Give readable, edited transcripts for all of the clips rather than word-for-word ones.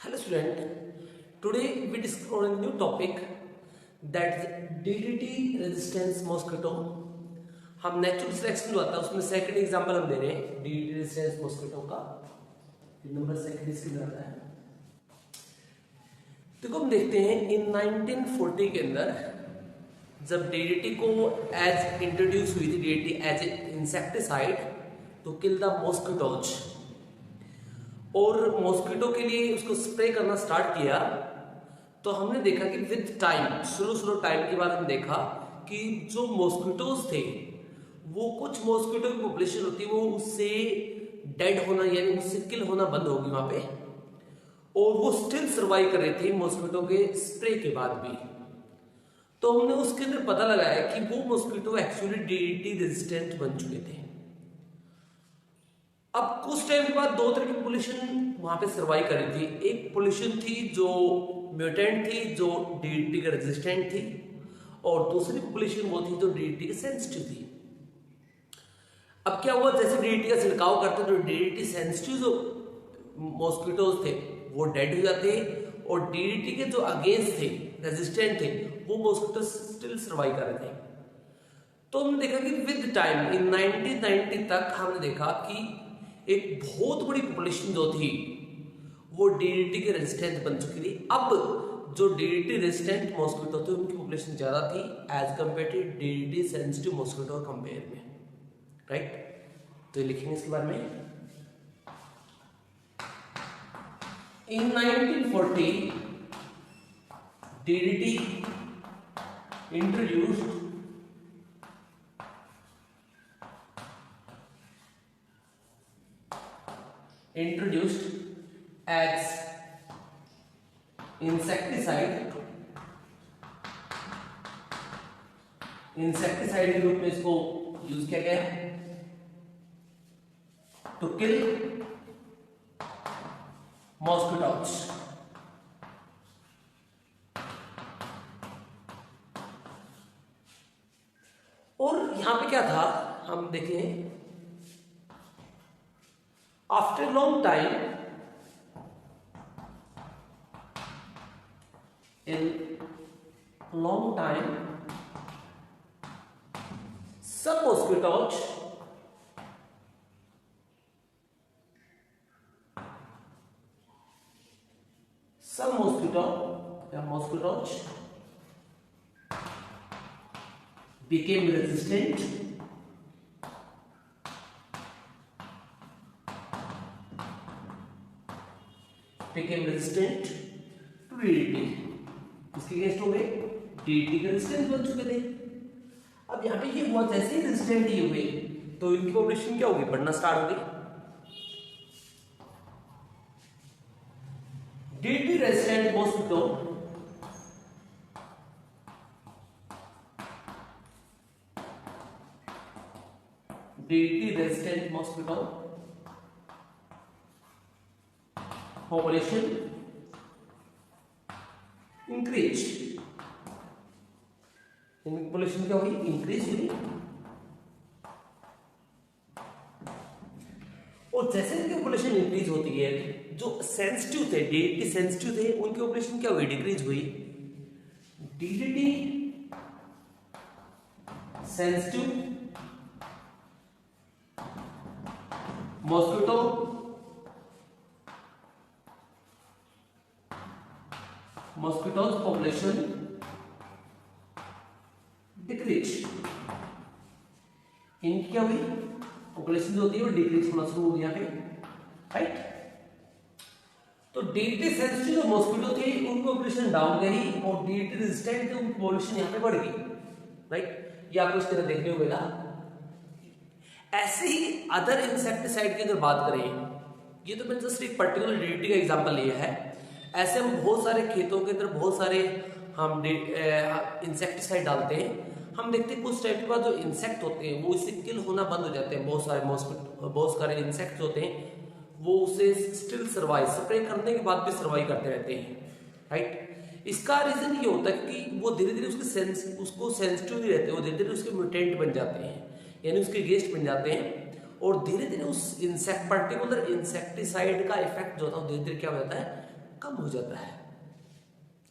Hello student, today we discover a new topic that is DDT resistance mosquito. हम natural selection जो आता है उसमें सेकंड एग्जांपल हम दे रहे हैं DDT रेजिस्टेंस मॉस्किटो का। नंबर सेकंड इसके अंदर आता है। देखो हम देखते हैं इन 1940 के अंदर जब DDT को एज इंट्रोड्यूस हुई थी, DDT as a insecticide to kill the mosquitoes, और मॉस्किटो के लिए उसको स्प्रे करना स्टार्ट किया, तो हमने देखा कि विद टाइम, स्लो टाइम के बाद हमने देखा कि जो मॉस्किटोज थे वो कुछ मॉस्किटो की पॉपुलेशन होती है वो उससे डेड होना यानी उससे किल होना बंद होगी वहां पे, और वो स्टिल सर्वाइव कर रहे थे मॉस्किटो के स्प्रे के बाद भी। तो हमने उसके अंदर पता लगाया कि वो मॉस्किटो एक्चुअली DDT रेजिस्टेंट बन चुके थे। अब कुछ टाइम के बाद दो तरह की पॉपुलेशन वहां पे सर्वाइव कर रही थी। एक पॉपुलेशन थी जो म्यूटेंट थी, जो DDT के रेजिस्टेंट थी, और दूसरी पॉपुलेशन वो थी जो DDT के सेंसिटिव थी। अब क्या हुआ, जैसे DDT का छिड़काव करते तो DDT सेंसिटिव जो मॉस्किटोज थे वो डेड हो जाते, और DDT के जो अगेंस्ट थे, रेजिस्टेंट थे, वो मॉस्किटो स्टिल सर्वाइव कर रहे थे। तो हमने देखा कि विद टाइम इन 1990 तक हमने देखा कि एक बहुत बड़ी पॉपुलेशन जो थी वो DDT के रेजिस्टेंट बन चुकी थी। अब जो DDT रेजिस्टेंट मॉस्किटो थे उनकी पॉपुलेशन ज्यादा थी as compare to DDT sensitive mosquito compare में, राइट। तो ये लिखेंगे इसके बारे में। In 1940 DDT introduced as insecticide के रूप में इसको यूज किया गया टू किल मॉस्किटोज। और यहां पे क्या था हम देखें, after long time some mosquitoes became resistant to DDT। इसके अगेंस्ट हो गए, DDT के रेजिस्टेंस बन चुके थे। अब यहाँ पे ये हुआ, जैसे ही रेजिस्टेंट ये हुए तो इनकी पॉपुलेशन क्या होगी, बढ़ना स्टार्ट हो गई। DDT resistant mosquito population increase, इनकी पॉपुलेशन क्या हुई, इंक्रीज हुई। और जैसे इनकी पॉपुलेशन इंक्रीज होती है, जो सेंसिटिव थे, DDT सेंसिटिव थे, उनकी पॉपुलेशन क्या हुई, डिक्रीज हुई। DDT sensitive mosquitoes population decrease. इनकी क्या हुई, पॉपुलेशन जो होती है वो डिक्रीज होना शुरू हो गया पे, राइट। तो DDT सेंसिटिव जो मॉस्किटो थे उनकी पॉपुलेशन डाउन गई, और DDT रेजिस्टेंट थे उनकी पॉपुलेशन यहां पे बढ़ गई, राइट। ये आपको इस तरह देखने को मिला। ऐसे ही अदर इंसेक्टिसाइड की अगर बात करें, ये तो मैंने जस्ट एक पर्टिकुलर DDT का एग्जांपल लिया है, ऐसे हम बहुत सारे खेतों के अंदर बहुत सारे हम इंसेक्टिसाइड डालते हैं। हम देखते हैं कुछ टाइम के बाद जो इंसेक्ट होते हैं वो इससे किल होना बंद हो जाते हैं। बहुत सारे इंसेक्ट होते हैं वो उसे स्टिल सर्वाइव, स्प्रे करने के बाद भी सर्वाइव करते रहते हैं, राइट। इसका रीजन ये होता है कि वो धीरे धीरे उसको सेंसिटिव नहीं रहते, वो धीरे धीरे उसके म्यूटेंट बन जाते हैं, यानी उसके गेस्ट बन जाते हैं, और धीरे धीरे उस पर्टिकुलर इंसेक्टिसाइड का इफेक्ट जो होता है धीरे धीरे क्या हो जाता है, कम हो जाता है,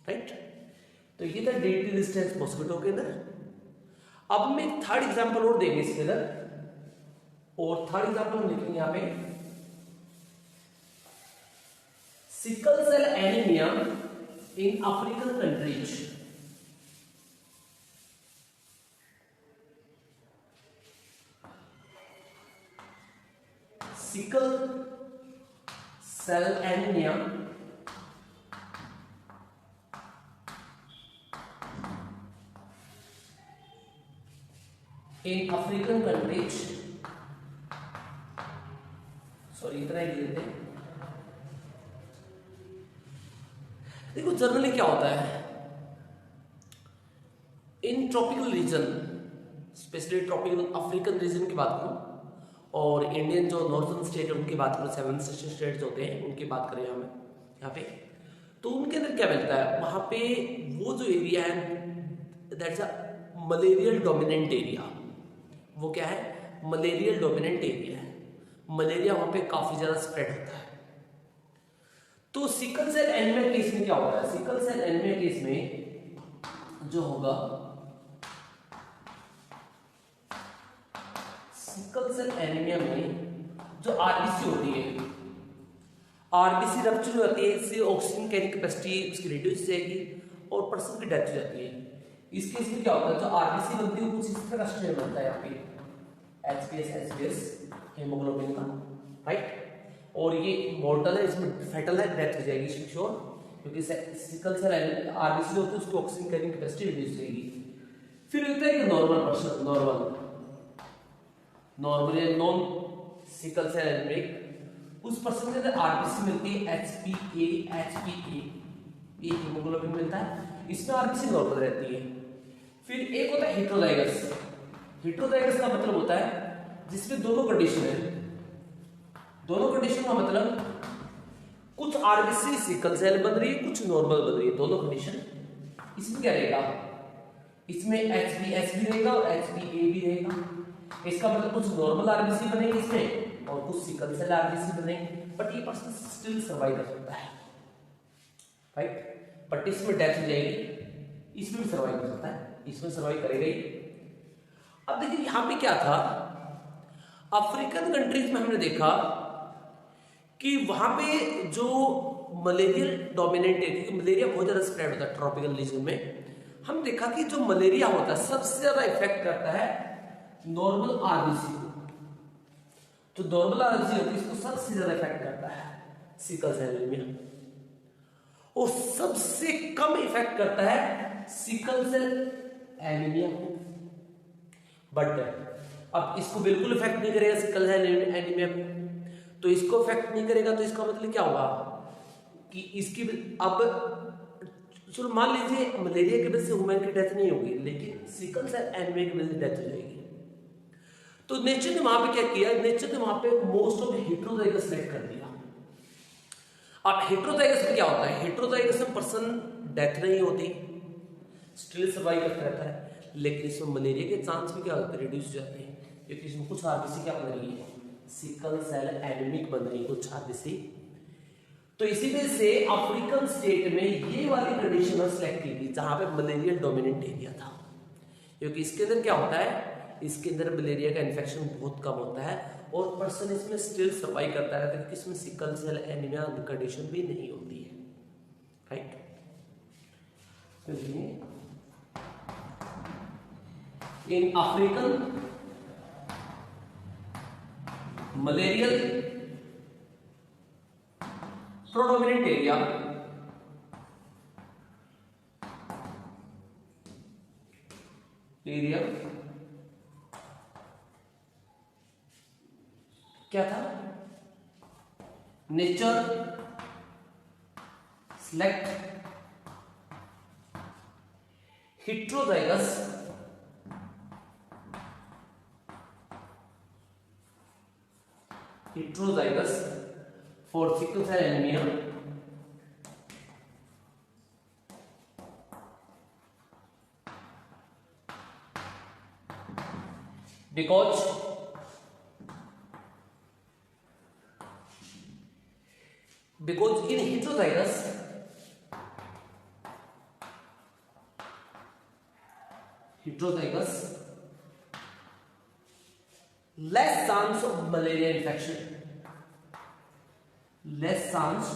राइट। तो ये था डेट रेजिस्टेंस मॉस्किटो के अंदर। अब हम एक थर्ड एग्जांपल और देंगे इसके अंदर, और थर्ड एग्जांपल हम लिखेंगे यहां पे sickle cell anaemia in African countries. Sickle cell anaemia in African countries, sorry इतना ही लिख देते हैं। देखो जनरली क्या होता है in tropical region, specially tropical African region की बात करूं और इंडियन जो नॉर्थर्न स्टेट है उनकी बात करूं, 7 स्टेट्स होते हैं उनकी बात करें हमें यहाँ पे, तो उनके अंदर क्या मिलता है, वहां पे वो जो एरिया है that's a malarial dominant area. वो क्या है, मलेरियल डोमिनेंट एरिया है, मलेरिया वहां पे काफी ज्यादा स्प्रेड होता है। तो सिकल सेल एनीमिया केस में क्या होता है, सिकल सेल एनीमिया केस में जो होगा, सिकल सेल एनीमिया में जो आरबीसी होती है, आरबीसी रप्चर हो जाती है, इससे ऑक्सीजन कैरिंग कैपेसिटी उसकी रिड्यूस हो जाएगी और पर्सन की डेथ हो जाती है। इस केस में क्या होता है, जो आरबीसी बनती है कुछ इस तरह का स्ट्रेन बनता है यहाँ पे HbS हेमोग्लोबिन का, राइट। और ये मॉर्टल है, इसमें फैटल है, डेथ हो जाएगी श्योर, क्योंकि सिकल सेल आरबीसी होती है उसकी ऑक्सीजन कैरिंग कैपेसिटी रिड्यूस हो जाएगी। फिर होता है कि नॉर्मल पर्सन, नॉर्मल या नॉन सिकल सेल एनीमिक, उस पर्सन के अंदर आरबीसी मिलती है HbA ये हीमोग्लोबिन मिलता है, इसमें आरबीसी नॉर्मल रहती है। फिर एक होता है हेटेरोजाइगस। हेटेरोजाइगस का मतलब होता है जिसमें दोनों कंडीशन है, दोनों कंडीशन का मतलब कुछ आरबीसी सिकल सेल बन रही है, कुछ नॉर्मल बन रही है, दोनों कंडीशन। इसमें क्या रहेगा, इसमें HbS भी रहेगा और HbA भी रहेगा। इसका मतलब कुछ नॉर्मल आरबीसी बनेंगे इसमें और कुछ सिकल सेल आरबीसी बनेंगे, बट ये पर्सन स्टिल सर्वाइव कर सकता है, राइट। बट इसमें डेथ हो जाएगी, इसमें भी सर्वाइव कर सकता है, इसमें सर्वाइव करेगा ही। अब देखिए यहां पे क्या था, अफ्रीकन कंट्रीज में हमने देखा कि वहां पे जो मलेरियल डोमिनेंट है, क्योंकि मलेरिया बहुत ज्यादा स्प्रेड होता है ट्रॉपिकल रीजन में, हम देखा कि जो मलेरिया होता है सबसे ज्यादा इफेक्ट करता है नॉर्मल आरबीसी को। जो नॉर्मल आरबीसी होती है इसको सबसे ज्यादा इफेक्ट करता है सिकल सेल एनीमिया, और सबसे कम इफेक्ट करता है सिकल सेल एनीमिया को। बट अब इसको बिल्कुल इफेक्ट नहीं करेगा सिकल सेल एनीमिया को, तो इसको इफेक्ट नहीं करेगा, तो इसका मतलब क्या होगा कि इसकी अब चलो मान लीजिए मलेरिया की वजह से ह्यूमन की डेथ नहीं होगी, लेकिन सिकल सेल एनीमिया की वजह से डेथ हो जाएगी। तो नेचर ने वहां पे क्या किया, नेचर ने वहां पे मोस्ट ऑफ हेटेरोजाइगस सेलेक्ट कर दिया। अब हेटेरोजाइगस में क्या होता है, हेटेरोजाइगस में पर्सन डेथ नहीं होती, स्टिल सर्वाइव करता रहता है, लेकिन इसमें मलेरिया के चांस भी क्या होते हैं, रिड्यूस हो जाते हैं, क्योंकि इसमें कुछ आरबीसी क्या बन रही है, सिकल सेल एनीमिक बन रही है कुछ आरबीसी। तो इसी वजह से अफ्रीकन स्टेट में ये वाली कंडीशन सेलेक्ट की थी जहां पे मलेरिया डोमिनेंट एरिया था, क्योंकि इसके अंदर क्या होता है, इसके अंदर मलेरिया का इन्फेक्शन बहुत कम होता है और पर्सन इसमें स्टिल सर्वाइव करता रहता है, क्योंकि इसमें सिकल सेल एनीमिया कंडीशन भी नहीं होती है, राइट। इन अफ्रीकन मलेरियल प्रोडोमिनेंट एरिया क्या था, nature select heterozygous for sickle cell anemia because in heterozygous heterozygous, less chance of malaria infection, less chance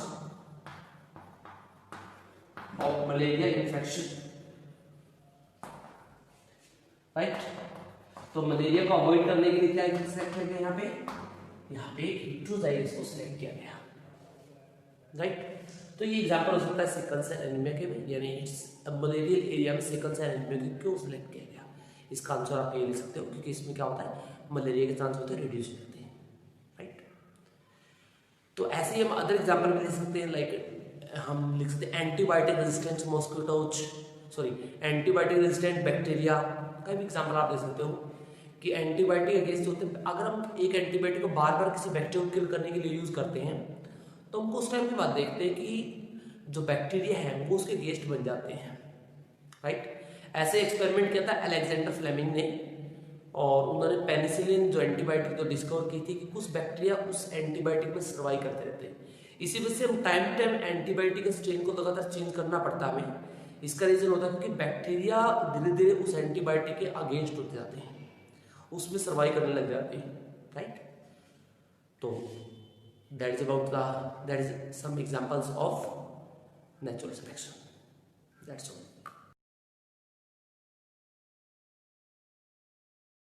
of malaria infection, right. तो malaria को avoid करने के लिए क्या सिलेक्ट किया गया, यहाँ पे हेटेरोजाइगस को सिलेक्ट किया गया, राइट। तो ये एग्जांपल हो सकता है सिकल सेल एनीमिया के में, यानी मलेरियल एरिया में सिकल सेल एनीमिया को क्यों सिलेक्ट किया गया, इसका आंसर आप ये लिख सकते हो, क्योंकि इसमें क्या होता है, मलेरिया के चांस होते हैं रिड्यूस हो जाते हैं, राइट। तो ऐसे ही हम अदर एग्जांपल भी ले सकते हैं, लाइक हम लिख सकते हैं antibiotic resistant mosquitoes, sorry antibiotic resistant bacteria का भी एग्जांपल आप ले सकते हो कि एंटीबायोटिक अगेंस्ट होते हैं। अगर हम एक एंटीबायोटिक को बार बार किसी बैक्टीरिया को किल करने के लिए यूज करते हैं तो हमको उस टाइम की बात देखते हैं कि जो बैक्टीरिया है वो उसके अगेंस्ट बन जाते हैं, राइट। ऐसे एक्सपेरिमेंट किया था अलेक्जेंडर फ्लेमिंग ने, और उन्होंने पेनिसिलिन जो एंटीबायोटिक जो डिस्कवर की थी कि कुछ बैक्टीरिया उस एंटीबायोटिक में सर्वाइव करते रहते हैं। इसी वजह से हम टाइम टू टाइम एंटीबायोटिक के स्ट्रेन को लगातार चेंज करना पड़ता है हमें। इसका रीजन होता है क्योंकि बैक्टीरिया धीरे धीरे उस एंटीबायोटिक के अगेंस्ट होते जाते हैं, उसमें सर्वाइव करने लग जाते हैं, राइट। तो that is some examples of natural selection, that's all.